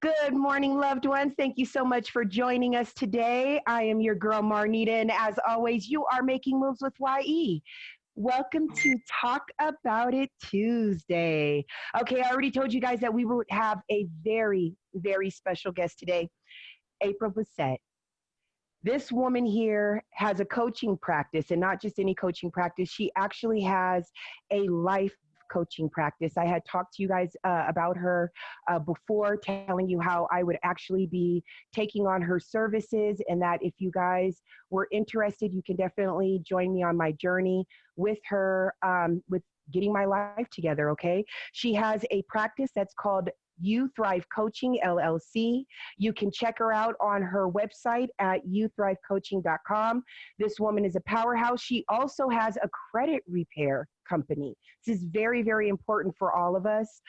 Good morning, loved ones. Thank you so much for joining us today. I am your girl, Marnita, and as always, you are making moves with YE. Welcome to Talk About It Tuesday. Okay, I already told you guys that we would have a very, very special guest today, April Bissett. This woman here has a coaching practice, and not just any coaching practice. She actually has a life coaching practice. I had talked to you guys about her before, telling you how I would actually be taking on her services, and that if you guys were interested, you can definitely join me on my journey with her, with getting my life together. Okay. She has a practice that's called You Thrive Coaching LLC. You can check her out on her website at youthrivecoaching.com. This woman is a powerhouse. She also has a credit repair company. This is very, very important for all of us,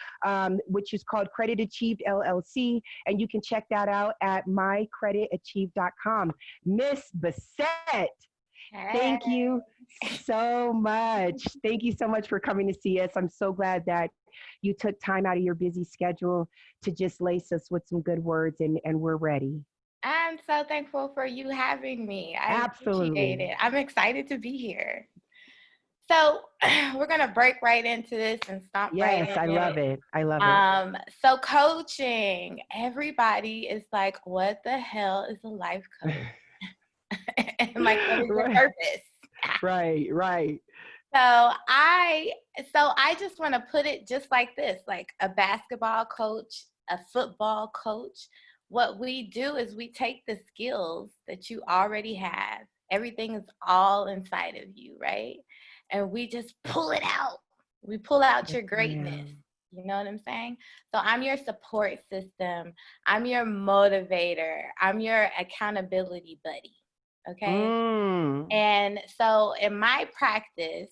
which is called Credit Achieved LLC. And you can check that out at mycreditachieved.com. Miss Bissett, thank you so much. Thank you so much for coming to see us. I'm so glad that you took time out of your busy schedule to just lace us with some good words, and we're ready. I'm so thankful for you having me. I appreciate Absolutely. it. I'm excited to be here. So we're gonna break right into this and stomp right Yes, I in love it. it. I love it. So coaching, everybody is like, what the hell is a life coach? And like, what is your Right, purpose? right, right. So I so I just want to put it just like this, like a basketball coach, a football coach. What we do is we take the skills that you already have. Everything is all inside of you, right? And we just pull it out. We pull out Yes, your greatness. ma'am. You know what I'm saying? So I'm your support system. I'm your motivator. I'm your accountability buddy. Okay? Mm. And so in my practice,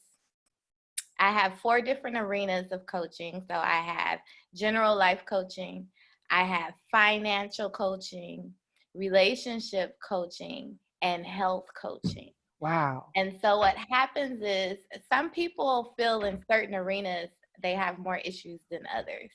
I have 4 different arenas of coaching. So I have general life coaching, I have financial coaching, relationship coaching, and health coaching. Wow. And so what happens is some people feel in certain arenas they have more issues than others.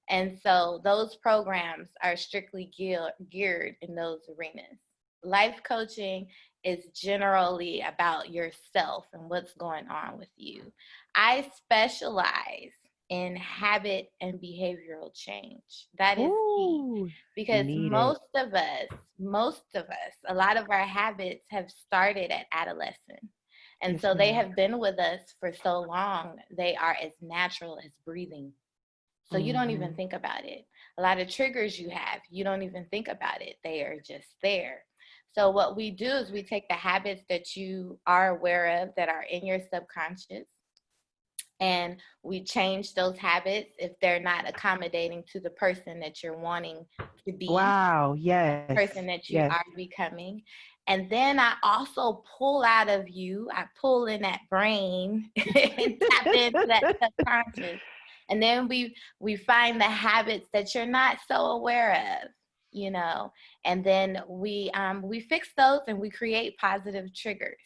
And so those programs are strictly geared in those arenas. Life coaching is generally about yourself and what's going on with you. I specialize in habit and behavioral change. That is key Ooh, because need it. most of us, a lot of our habits have started at adolescence. And Yes, so they ma'am. have been with us for so long, they are as natural as breathing. So you don't even Mm-hmm. think about it. A lot of triggers you have, you don't even think about it. They are just there. So what we do is we take the habits that you are aware of that are in your subconscious, and we change those habits if they're not accommodating to the person that you're wanting to be, Wow. Yes. person that you Yes. are becoming. And then I also pull out of you, I pull in that brain and tap into that subconscious. And then we find the habits that you're not so aware of, you know, and then we fix those and we create positive triggers.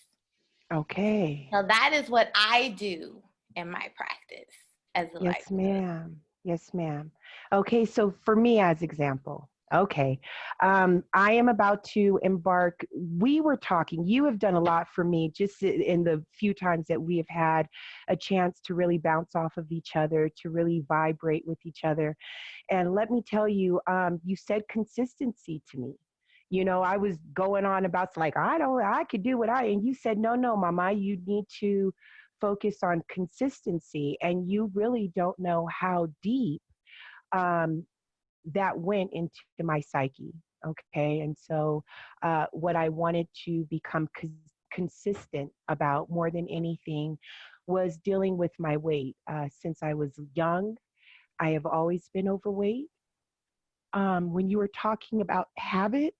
Okay. So that is what I do in my practice as a life Yes, coach. ma'am. Yes, ma'am. Okay, so for me as example, okay, I am about to embark. We were talking. You have done a lot for me just in the few times that we have had a chance to really bounce off of each other, to really vibrate with each other. And let me tell you, you said consistency to me. You know, I was going on about like, I could do what and you said, no, no, mama, you need to focus on consistency. And you really don't know how deep um, that went into my psyche. Okay. And so, what I wanted to become consistent about more than anything was dealing with my weight. Since I was young, I have always been overweight. When you were talking about habits,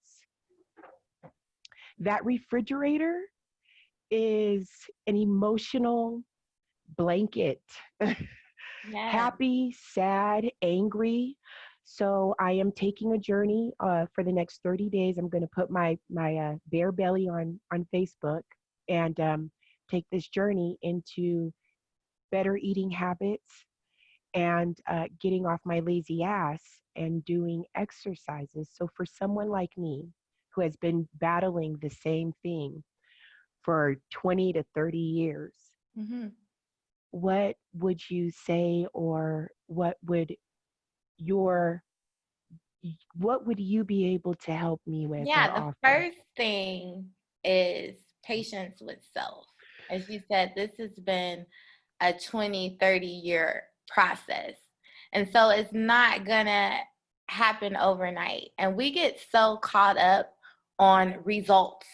that refrigerator is an emotional blanket. Yeah. Happy, sad, angry. So I am taking a journey for the next 30 days. I'm going to put my bare belly on Facebook and take this journey into better eating habits and getting off my lazy ass and doing exercises. So, for someone like me who has been battling the same thing for 20 to 30 years, Mm-hmm. what would you say, or your what would you be able to help me with or Yeah, the offer? first thing is patience with self. As you said, this has been a 20, 30-year process. And so it's not gonna happen overnight. And we get so caught up on results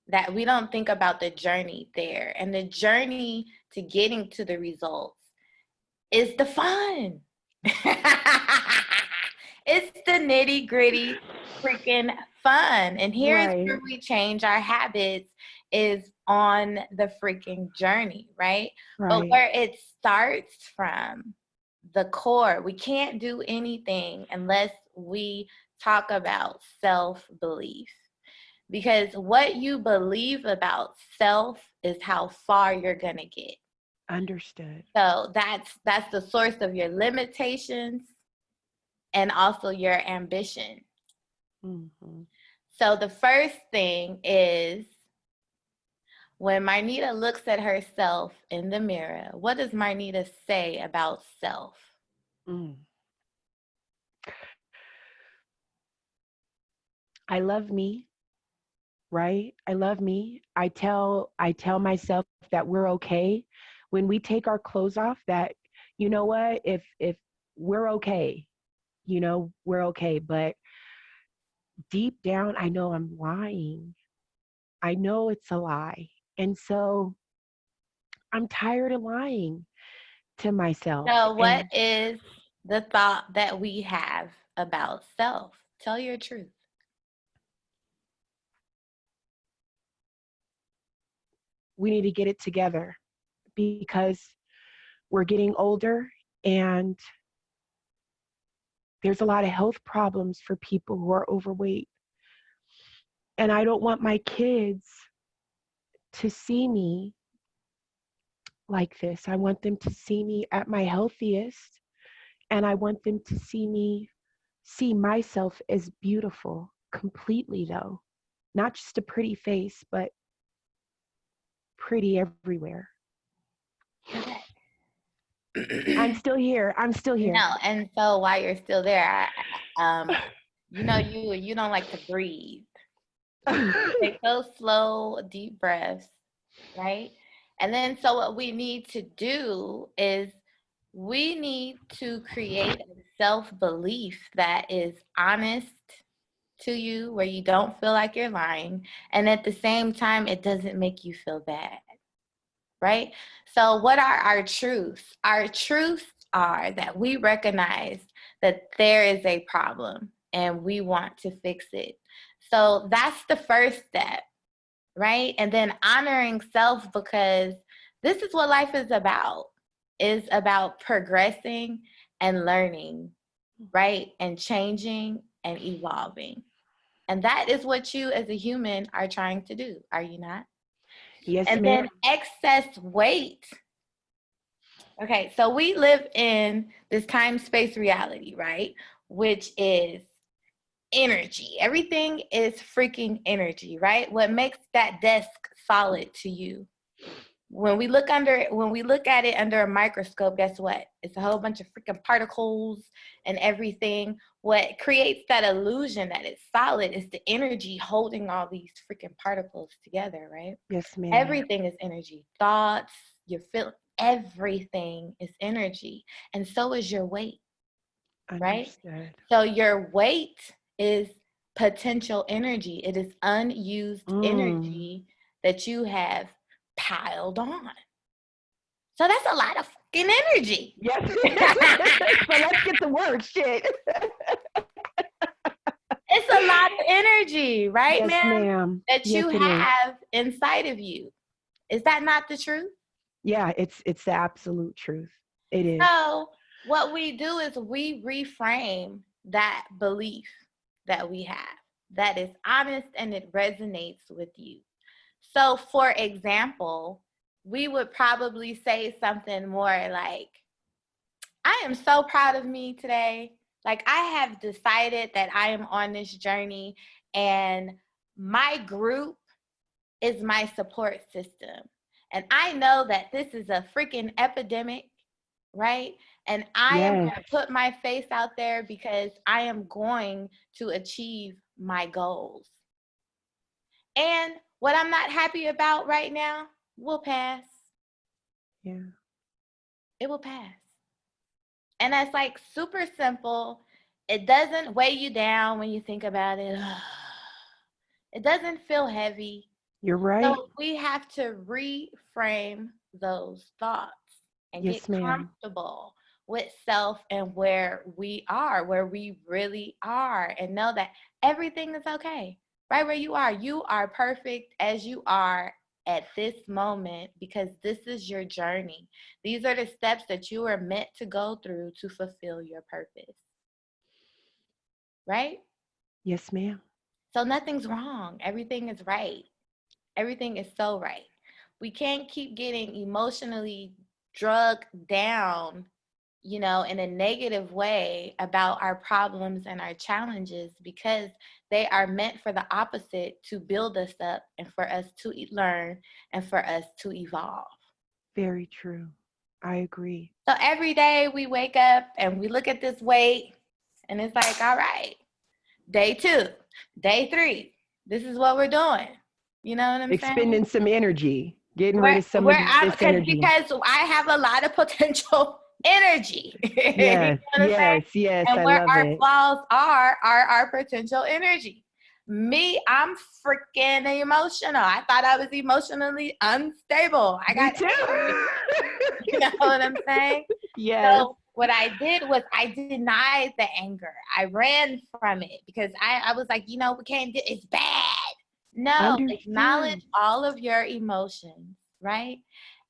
that we don't think about the journey there. And the journey to getting to the results is the fun. It's the nitty gritty freaking fun. And here's where Right, we change our habits is on the freaking journey, right? But right. where it starts from, the core, we can't do anything unless we talk about self-belief. Because what you believe about self is how far you're gonna get. Understood. So that's the source of your limitations and also your ambition. Hmm. So the first thing is when Marnita looks at herself in the mirror, what does Marnita say about self? Mm. I love me, right? I love me. I tell myself that we're okay when we take our clothes off, that you know what, if we're okay, we're okay, but deep down I know I'm lying. I know it's a lie. And so I'm tired of lying to myself. So what And is the thought that we have about self? Tell your truth. we need to get it together because we're getting older, and there's a lot of health problems for people who are overweight. And I don't want my kids to see me like this. I want them to see me at my healthiest, and I want them to see myself as beautiful completely, though. Not just a pretty face, but pretty everywhere. Okay. I'm still here. I'm still here. No, and so while you're still there, you don't like to breathe. Take those slow, deep breaths, right? And then, so what we need to do is we need to create a self belief that is honest to you, where you don't feel like you're lying. And at the same time, it doesn't make you feel bad, right? So, what are our truths? Our truths are that we recognize that there is a problem and we want to fix it. So, that's the first step, right? And then honoring self, because this is what life is about progressing and learning, right? And changing and evolving. And that is what you as a human are trying to do, are you not? Yes, And ma'am. then excess weight. Okay, so we live in this time space reality, right? Which is energy. Everything is freaking energy, right? What makes that desk solid to you? When we look at it under a microscope, guess what? It's a whole bunch of freaking particles and everything. What creates that illusion that it's solid is the energy holding all these freaking particles together, right? Yes, ma'am. Everything is energy. Thoughts, your feel, everything is energy. And so is your weight, right? Understood. So your weight is potential energy. It is unused Mm. energy that you have piled on. So that's a lot of fucking energy. Yes. So let's get to work. Shit. It's a lot of energy, right, Yes, ma'am? ma'am. That Yes, you it is. have inside of you. Is that not the truth? Yeah, it's the absolute truth. It is. So what we do is we reframe that belief that we have that is honest and it resonates with you. So for example, we would probably say something more like, I am so proud of me today. Like, I have decided that I am on this journey, and my group is my support system. And I know that this is a freaking epidemic, right? And I am Yes. going to put my face out there because I am going to achieve my goals. And what I'm not happy about right now will pass. Yeah. It will pass. And that's like super simple. It doesn't weigh you down when you think about it. It doesn't feel heavy. You're right. So we have to reframe those thoughts and get Yes, ma'am. comfortable with self and where we are, where we really are, and know that everything is okay. Right where you are. You are perfect as you are at this moment because this is your journey. These are the steps that you are meant to go through to fulfill your purpose. Right? Yes, ma'am. So nothing's wrong. Everything is right. Everything is so right. We can't keep getting emotionally drugged down, in a negative way about our problems and our challenges because they are meant for the opposite, to build us up and for us to learn and for us to evolve. Very true. I agree. So every day we wake up and we look at this weight and it's like, all right, day 2, day 3, this is what we're doing. You know what I'm saying? Expending some energy, getting rid Where of some of where I this energy. because I have a lot of potential energy. You know Yes, what I'm saying? yes, yes. And I where love our it. flaws are our potential energy. Me, I'm freaking emotional. I thought I was emotionally unstable. I Me got too. angry. You know what I'm saying? Yes. So what I did was I denied the anger. I ran from it because I was like, we can't do it's bad. No, acknowledge Understood. all of your emotions, right?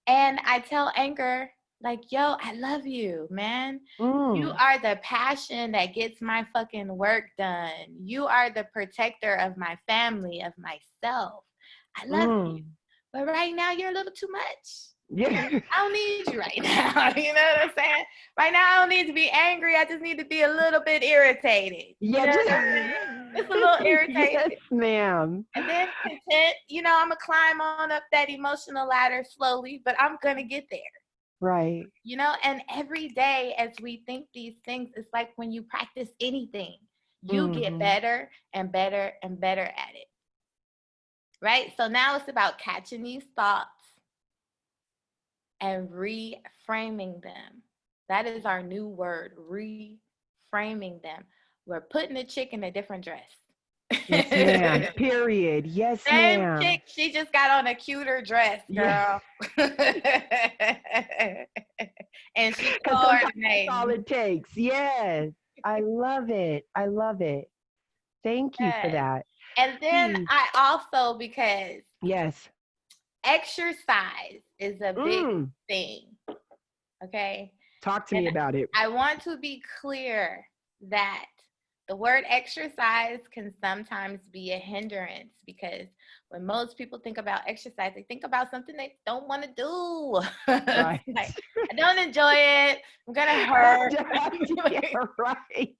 And I tell anger, like, yo, I love you, man. You Mm, are the passion that gets my fucking work done. You are the protector of my family, of myself. I love you. mm. But right now, you're a little too much. Yeah. I don't need you right now. You know what I'm saying? Right now, I don't need to be angry. I just need to be a little bit irritated. You Yeah, know just what I'm saying? Just a little yes, irritated. ma'am. And then content, I'm going to climb on up that emotional ladder slowly, but I'm going to get there. Right. And every day as we think these things, it's like when you practice anything, you get Mm-hmm. better and better and better at it. Right? So now it's about catching these thoughts and reframing them. That is our new word, reframing them. We're putting the chick in a different dress. Yes, ma'am. Period. Yes, Same ma'am. chick, she just got on a cuter dress, Yeah. girl. And she Because sometimes that's all coordinating. it takes. Yes. I love it. I love it. Thank you for Yes. that. And then Please. I also, because Yes. exercise is a big Mm. thing, okay? Talk to And me about it. I want to be clear that the word exercise can sometimes be a hindrance because when most people think about exercise, they think about something they don't want to do. Right. Like, I don't enjoy it. I'm going to hurt. Yeah, right. Yes,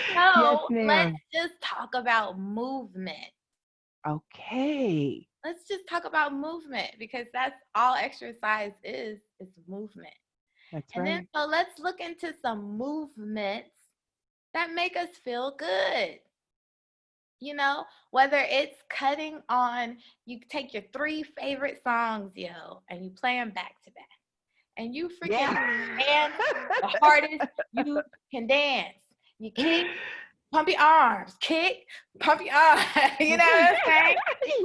So let's ma'am. just talk about movement. Okay. Let's just talk about movement because that's all exercise is movement. That's And then right. so let's look into some movements that make us feel good. Whether it's cutting on, you take your 3 favorite songs, and you play them back to back. And you freaking Yeah. dance the hardest you can dance. You kick, pump your arms, kick, pump your arms. You know what I'm saying?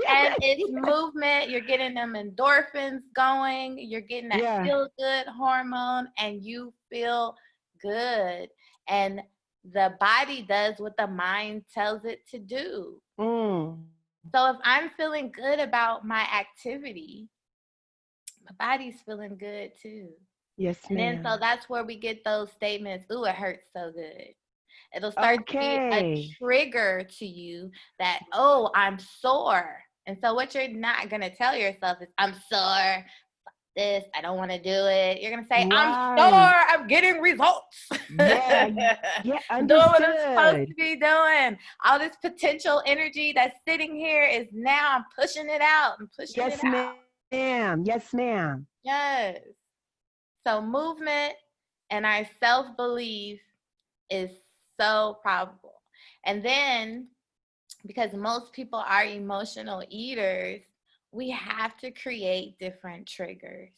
And Yes, it's yes. movement. You're getting them endorphins going. You're getting that Yeah. feel good hormone, and you feel good. And the body does what the mind tells it to do. Mm. So if I'm feeling good about my activity, my body's feeling good too. Yes, And then so ma'am. that's where we get those statements, ooh, it hurts so good. It'll start to be a Okay. trigger to you that, oh, I'm sore. And so what you're not going to tell yourself is, I'm sore. this. I don't want to do it. You're going to say, I'm sure Right. I'm getting results. Yeah. Yeah. I'm doing what I'm supposed Understood. to be doing. All this potential energy that's sitting here is now I'm pushing it out. I'm pushing it Yes, out. ma'am. Yes, ma'am. Yes. So movement and our self-belief is so probable. And then because most people are emotional eaters, we have to create different triggers.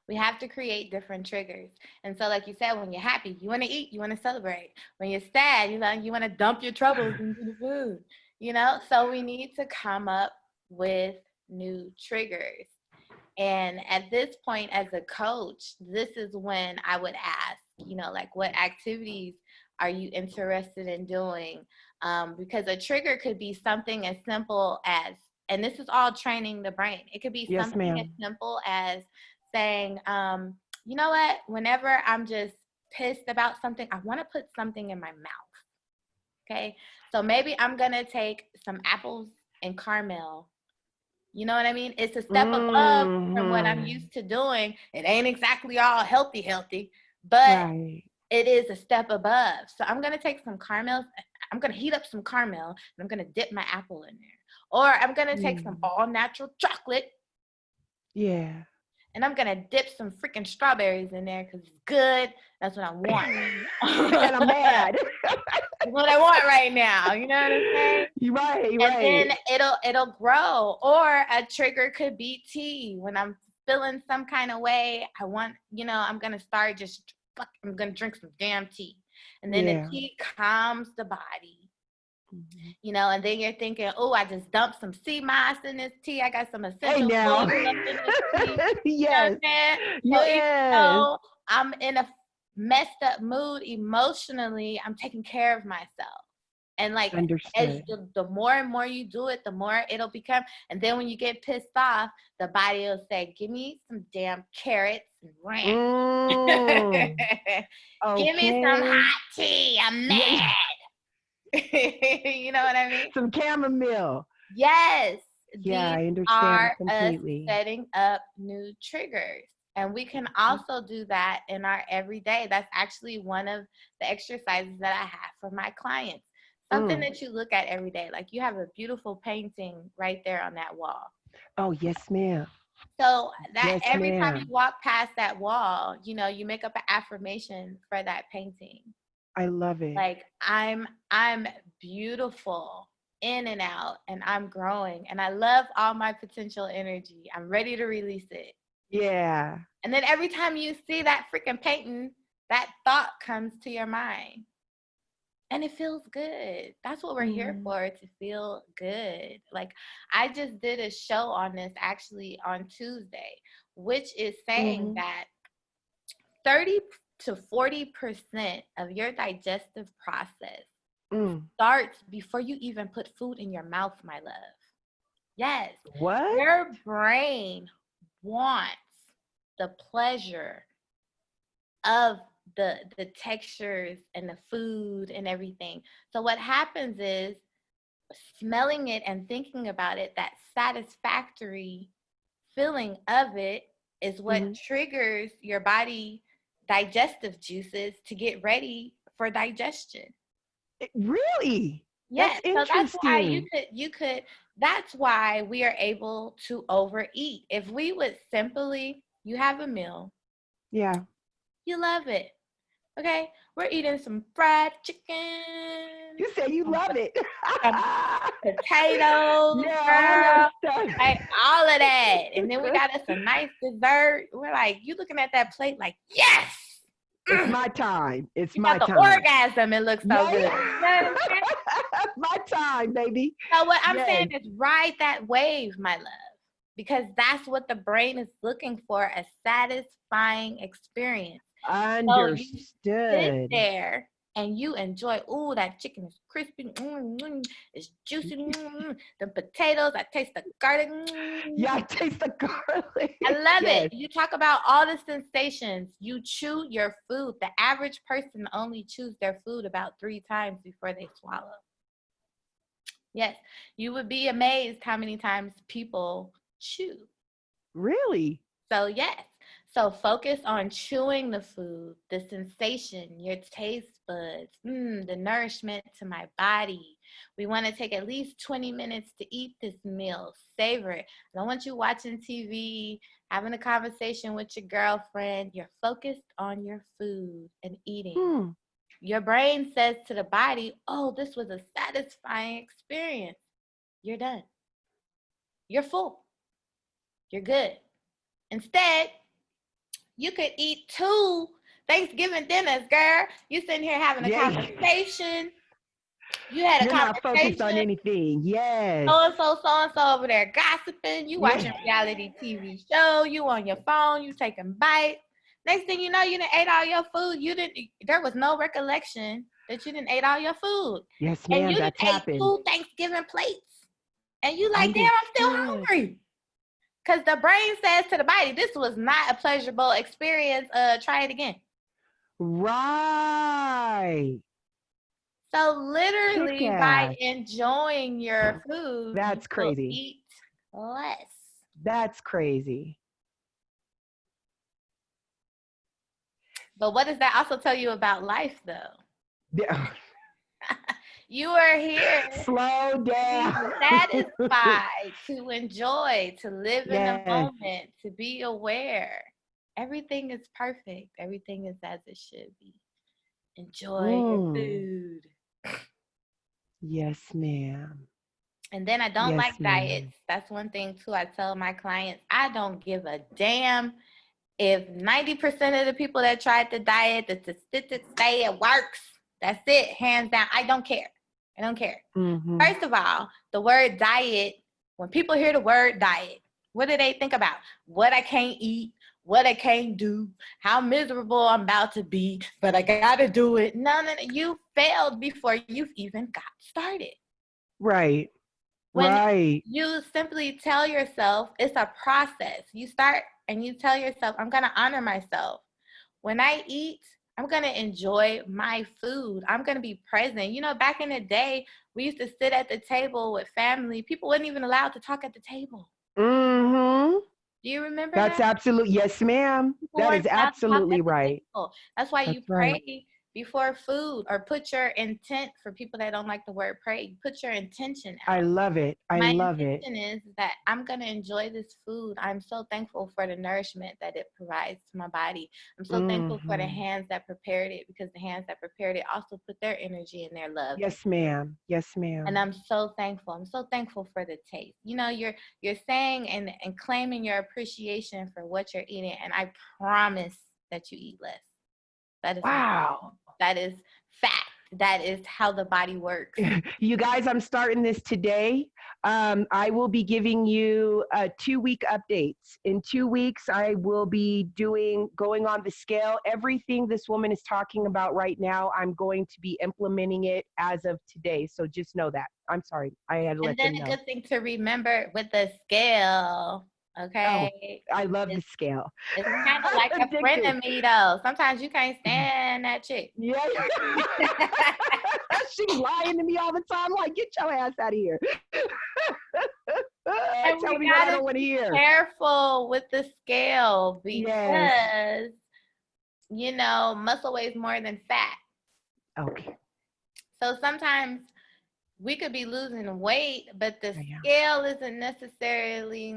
We have to create different triggers. And so, like you said, when you're happy, you want to eat, you want to celebrate. When you're sad, you want to dump your troubles into the food, So we need to come up with new triggers. And at this point, as a coach, this is when I would ask, like what activities are you interested in doing? Because a trigger could be something as simple as, and this is all training the brain. It could be Yes, something as ma'am. simple as saying, you know what, whenever I'm just pissed about something, I want to put something in my mouth. Okay. So maybe I'm going to take some apples and caramel. You know what I mean? It's a step above from what I'm Hmm. used to doing. It ain't exactly all healthy, but Right. it is a step above. So I'm going to take some caramel. I'm going to heat up some caramel and I'm going to dip my apple in there. Or I'm going to take some Yeah. all natural chocolate Yeah. and I'm going to dip some freaking strawberries in there because it's good. That's what I want. And I'm mad. That's what I want right now. You know what I'm saying? Right, And right. then it'll grow. Or a trigger could be tea. When I'm feeling some kind of way, I'm gonna start I'm gonna drink some damn tea. And then the Yeah. tea calms the body. Mhm. And then you're thinking, oh, I just dumped some sea moss in this tea. I got some Hey essential now. oils up in this tea. You know what Yes. I'm saying? So even Yes. though I'm in a messed up mood emotionally, I'm taking care of myself. And like as Understood. the more and more you do it, the more it'll become. And then when you get pissed off, the body will say, "Give me some damn carrots and ranch. Mm. Give me some Okay. hot tea. I'm Yeah, yeah. mad." You know what I mean? Some chamomile. Yes, Yeah, these I understand are us completely. setting up new triggers. And we can Mhm. also do that in our everyday. That's actually one of the exercises that I have for my clients. Something Mm. that you look at every day. Like you have a beautiful painting right there on that wall. Oh, yes, ma'am. So that Yes, every time you ma'am. walk past that wall, you make up an affirmation for that painting. I love it. Like I'm beautiful in and out and I'm growing and I love all my potential energy. I'm ready to release it. Yeah. And then every time you see that freaking painting, that thought comes to your mind. And it feels good. That's what we're here Mm. for, to feel good. Like I just did a show on this actually on Tuesday, which is saying Mhm. that 30 to 40% of your digestive process Mm. starts before you even put food in your mouth, my love. Yes, What? your brain wants the pleasure of the textures and the food and everything. So what happens is smelling it and thinking about it, that satisfactory feeling of it is what Mhm. triggers your body digestive juices to get ready for digestion. Really? That's Yes, so that's why interesting. that's why we are able to overeat. If we would simply, you have a meal, Yeah. you love it. Okay? We're eating some fried chicken, You say you some, love it. some potatoes, Yeah, all that girl, stuff. like all of that. And then we got us a nice dessert. We're like, you looking at that plate like, yes. It's Mm. my time. It's You my got the time. orgasm. It looks so Yeah. good. You know what I'm saying? My time, baby. So what I'm Yes. saying is ride that wave, my love, because that's what the brain is looking for, a satisfying experience. So you sit Understood. there and you enjoy, ooh, that chicken is crispy, it's juicy, the potatoes, I taste the garlic. Yeah, I taste the garlic. I love it. Yes. You talk about all the sensations. You chew your food. The average person only chews their food about 3 times before they swallow. Yes, you would be amazed how many times people chew. Really? So yes. So focus on chewing the food, the sensation, your taste buds, the nourishment to my body. We want to take at least 20 minutes to eat this meal. Savor it. I don't want you watching TV, having a conversation with your girlfriend. You're focused on your food and eating. Hmm. Your brain says to the body, oh, this was a satisfying experience. You're done. You're full. You're good. Instead, you could eat 2 Thanksgiving dinners, girl. You sitting here having a Yeah. conversation. You had a You're not focused on conversation. anything. Yes. So and so over there gossiping. You Yeah. watching reality TV show. You on your phone. You taking bites. Next thing you know, you done ate all your food. You didn't. There was no recollection that you didn't ate all your food, Yes, and ma'am. you done That's ate happened. 2 Thanksgiving plates. And you like, damn, I'm still Understood. hungry. Because the brain says to the body, this was not a pleasurable experience. Try it again. Right. So Kick literally by ass. enjoying your food, you That's will crazy. eat less. That's crazy. But what does that also tell you about life, though? Yeah. You are here Slow to be down. satisfied, to enjoy, to live in the Yes. moment, to be aware. Everything is perfect. Everything is as it should be. Enjoy your Mm. food. Yes, ma'am. And then I don't Yes, like ma'am. diets. That's one thing, too. I tell my clients, I don't give a damn if 90% of the people that tried the diet, the statistics say it works. That's it, hands down. I don't care. I don't care. Mm-hmm. First of all, the word diet, when people hear the word diet, what do they think about? What I can't eat, what I can't do, how miserable I'm about to be, but I gotta do it. No. You failed before you've even got started. Right. When Right. you simply tell yourself, it's a process. You start and you tell yourself, I'm going to honor myself. When I eat, I'm going to enjoy my food. I'm going to be present. You know, back in the day, we used to sit at the table with family. People weren't even allowed to talk at the table. Mm-hmm. Do you remember That's that? absolute. Yes, ma'am. People That weren't is allowed to talk absolutely at the right. table. That's why you That's right. pray before food, or put your intent. For people that don't like the word pray, you put your intention I out. love it. I My love it. intention is that I'm going to enjoy this food. I'm so thankful for the nourishment that it provides to my body. I'm so thankful for the Mm-hmm. hands that prepared it, because the hands that prepared it also put their energy and their love in. Yes, ma'am. Yes, And ma'am. I'm so thankful. I'm so thankful for the taste. You know, you're saying and claiming your appreciation for what you're eating, and I promise that you eat less. That is not, Wow. that is fact. That is how the body works. You guys, I'm starting this today. I will be giving you 2-week updates. In 2 weeks, I will be going on the scale. Everything this woman is talking about right now, I'm going to be implementing it as of today. So just know that. I'm sorry. I had to And let then them a know. good thing to remember with the scale, Oh, okay? I love the It's, scale. it's kind of like a friend Addicted. of me, though. Sometimes you can't stand that chick. Yeah. She be lying to me all the time. Like, get your ass out of here. And Tell we me what I gotta don't want to be hear. careful with the scale, Yes. because, muscle weighs more than fat. Okay. So sometimes we could be losing weight, but the Yeah. scale isn't necessarily.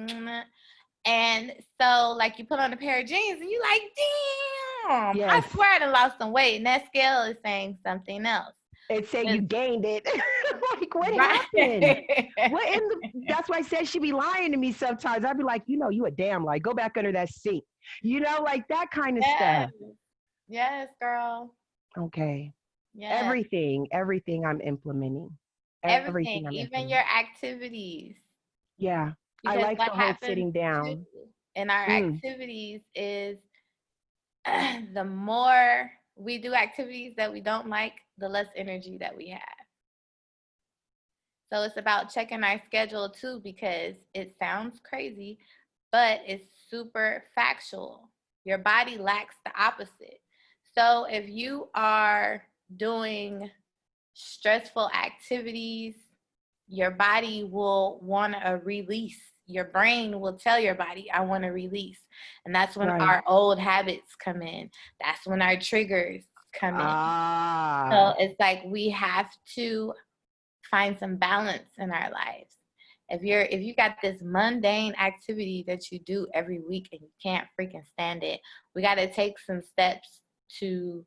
And so, like, you put on a pair of jeans and you like, damn, I Yes. swear I done lost some weight. And that scale is saying something else. And say you gained it. Like, what happened? Right. What in the? That's why I said she be lying to me sometimes. I'd be like, you a damn lie. Go back under that sink. Like that kind of Yes. stuff. Yes, girl. Okay. Yes. Everything I'm implementing. Everything, Everything I'm even implementing. your activities. Yeah. I Because like what the whole happens sitting too down. in our Mm. activities is the more we do activities that we don't like, the less energy that we have. So it's about checking our schedule too, because it sounds crazy, but it's super factual. Your body lacks the opposite. So if you are doing stressful activities, your body will want to release. your brain will tell your body, I want to release. And that's when Right. our old habits come in. That's when our triggers come in. Ah. So it's like we have to find some balance in our lives. If you got this mundane activity that you do every week and you can't freaking stand it, we got to take some steps to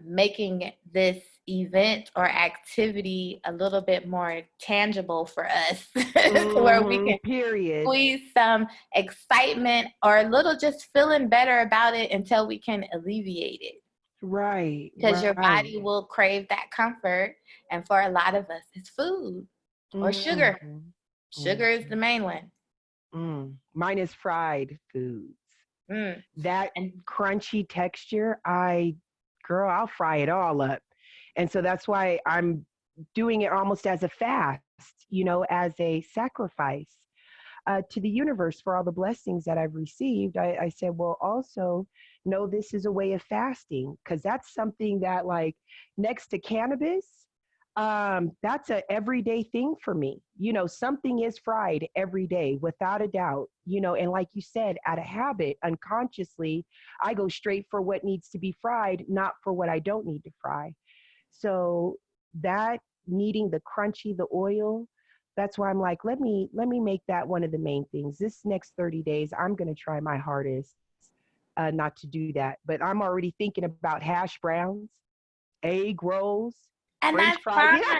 making this event or activity a little bit more tangible for us, where we can Period. squeeze some excitement or a little just feeling better about it until we can alleviate it. Right. Because your Right. body will crave that comfort. And for a lot of us, it's food or sugar. Sugar is the main one. Mine is fried foods. Mm. That And crunchy texture, girl, I'll fry it all up. And so that's why I'm doing it almost as a fast, as a sacrifice to the universe for all the blessings that I've received. I said, well, also, no, this is a way of fasting, because that's something that, like, next to cannabis, that's a everyday thing for me. Something is fried every day without a doubt, and like you said, out of habit, unconsciously, I go straight for what needs to be fried, not for what I don't need to fry. So that needing the crunchy, the oil, that's why I'm like, let me make that one of the main things. This next 30 days, I'm going to try my hardest not to do that. But I'm already thinking about hash browns, egg rolls, and French that's fries. fine. Yeah,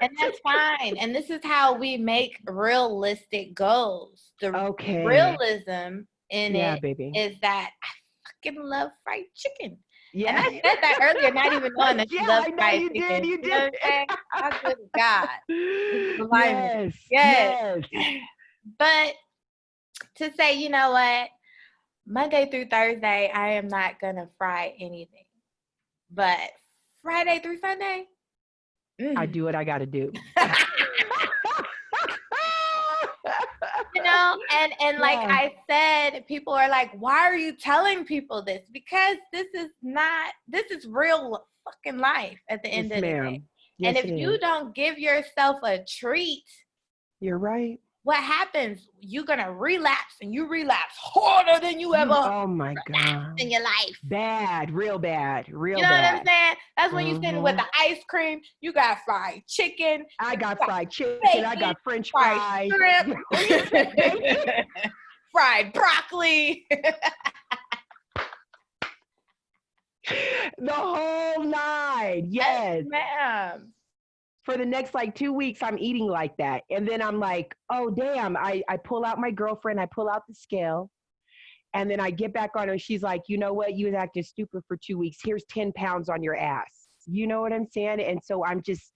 And that's fine. And this is how we make realistic goals. The okay. realism in Yeah, it baby. is that I fucking love fried chicken. And Yeah. I said that earlier, not even knowing that you Yeah, love I know fried you did. chicken. You You know did. what I'm saying? Oh, good God. This is alignment. Yes. Yes. Yes. But to say, you know what? Monday through Thursday, I am not going to fry anything. But Friday through Sunday, I do what I got to do. and like Yeah. I said, people are like, why are you telling people this? Because this is real fucking life at the end Yes, of the day. ma'am. And Yes, if it you is. don't give yourself a treat, You're right. what happens? You're gonna relapse, and you relapse harder than you ever Oh my relapsed God. in your life. Bad, real bad, You real know what I'm bad. saying? That's when you sitting with Hmm. the ice cream. You got fried chicken. I You got got fried chicken. I bacon, got French fried fries. shrimp, What do you say, bacon? fried broccoli. The whole nine. Yes, Yes. ma'am. For the next like 2 weeks, I'm eating like that. And then I'm like, oh, damn. I pull out my girlfriend. I pull out the scale. And then I get back on her. She's like, you know what? You was acting stupid for 2 weeks. Here's 10 pounds on your ass. You know what I'm saying? And so I'm just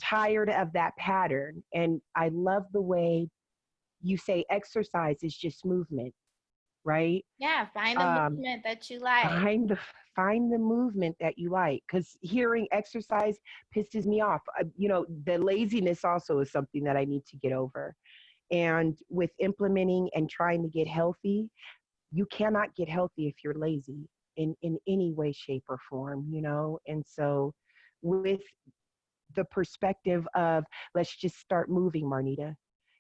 tired of that pattern. And I love the way you say exercise is just movement, right? Yeah, find a Um, movement that you like. find the find the movement that you like, because hearing exercise pisses me off. The laziness also is something that I need to get over. And with implementing and trying to get healthy, you cannot get healthy if you're lazy in any way, shape, or form. And so with the perspective of, let's just start moving, Marnita.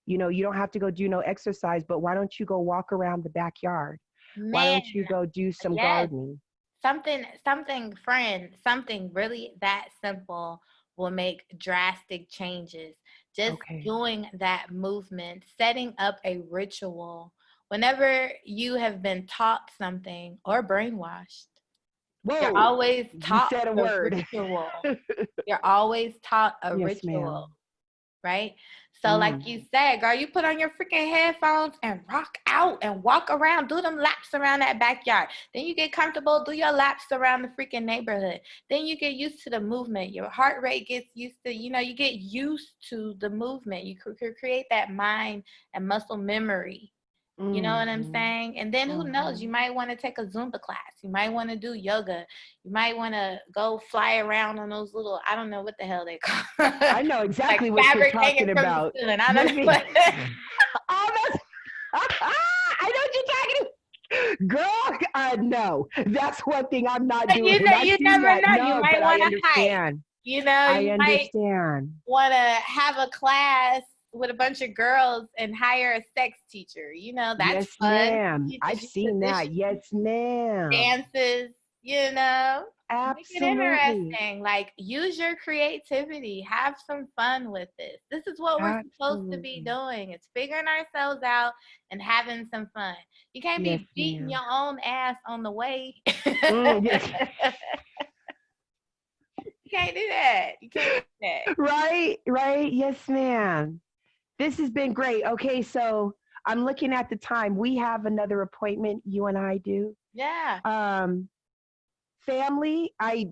You don't have to go do no exercise, but why don't you go walk around the backyard? Why Man, don't you go do some yes. gardening? Something really that simple will make drastic changes. Just Okay. doing that movement, setting up a ritual. Whenever you have been taught something or brainwashed, you're Whoa, always you taught said a a word. ritual. You're always taught a Yes, ritual, ma'am. right? So like Mm. you said, girl, you put on your freaking headphones and rock out and walk around, do them laps around that backyard. Then you get comfortable, do your laps around the freaking neighborhood. Then you get used to the movement. Your heart rate gets used to, you get used to the movement. You create that mind and muscle memory. You know what I'm Mm-hmm. saying? And then who knows? You Mm-hmm. might want to take a Zumba class. You might want to do yoga. You might want to go fly around on those little, I don't know what the hell they call I know like exactly what you're fabric hanging talking from the about. ceiling. I don't know Listen, what. oh, I know what you're talking about. Girl, no, that's one thing I'm not But doing. I've you seen never that. know. You No, might but I want to hike. understand. You I might understand. want to have a class with a bunch of girls and hire a sex teacher. That's Yes, fun. ma'am. I've Teaches you seen that. position, Yes, ma'am. dances, you know. Make it Absolutely. interesting. Like, use your creativity. Have some fun with this. This is what we're supposed to be Absolutely. doing. It's figuring ourselves out and having some fun. You can't Yes, be beating ma'am. your own ass on the way. Yes. You can't do that. You can't do that. Right, right. Yes, ma'am. This has been great. Okay, so I'm looking at the time. We have another appointment, you and I do. Yeah. Um, family, I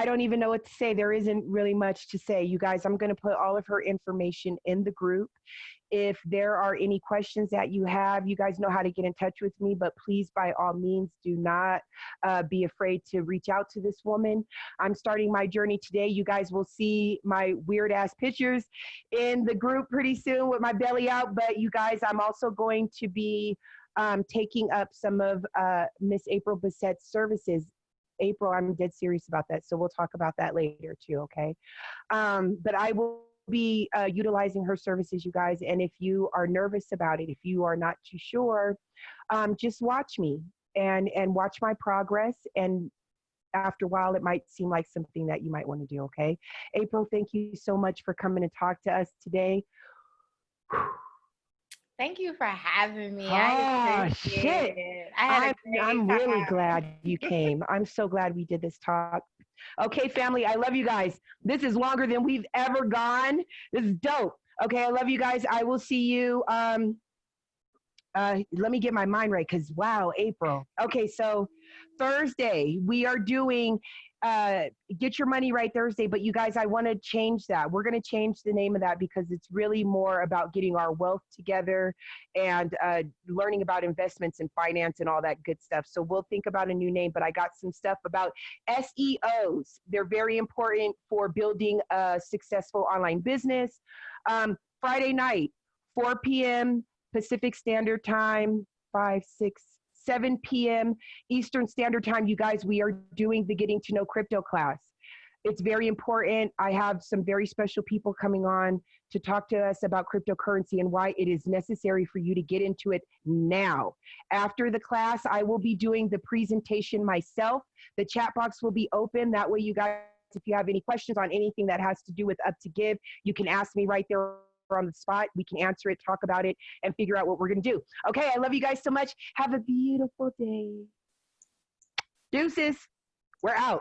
don't even know what to say. There isn't really much to say. You guys, I'm going to put all of her information in the group. If there are any questions that you have, you guys know how to get in touch with me, but please, by all means, do not be afraid to reach out to this woman. I'm starting my journey today. You guys will see my weird ass pictures in the group pretty soon with my belly out. But you guys, I'm also going to be taking up some of Miss April Bissett's services. April, I'm dead serious about that. So we'll talk about that later too, okay? But I will be utilizing her services, you guys. And if you are nervous about it, if you are not too sure, just watch me and watch my progress. And after a while, it might seem like something that you might want to do, okay? April, thank you so much for coming to talk to us today. Thank you for having me. I Oh, appreciate shit. it. I had a I'm great really glad time. you came. I'm so glad we did this talk. Okay, family, I love you guys. This is longer than we've ever gone. This is dope. Okay, I love you guys. I will see you. Let me get my mind right because wow, April. Okay, so Thursday we are doing uh, Get Your Money Right Thursday. But you guys, I want to change that. We're going to change the name of that because it's really more about getting our wealth together and learning about investments and finance and all that good stuff. So we'll think about a new name. But I got some stuff about SEOs. They're very important for building a successful online business. Friday night, 4 p.m. Pacific Standard Time, 5, 6, 7 p.m. Eastern Standard Time. You guys, we are doing the Getting to Know Crypto class. It's very important. I have some very special people coming on to talk to us about cryptocurrency and why it is necessary for you to get into it now. After the class, I will be doing the presentation myself. The chat box will be open. That way, you guys, if you have any questions on anything that has to do with Up to Give, you can ask me right there on the spot. We can answer it, talk about it, and figure out what we're going to do. Okay, I love you guys so much. Have a beautiful day. Deuces. We're out.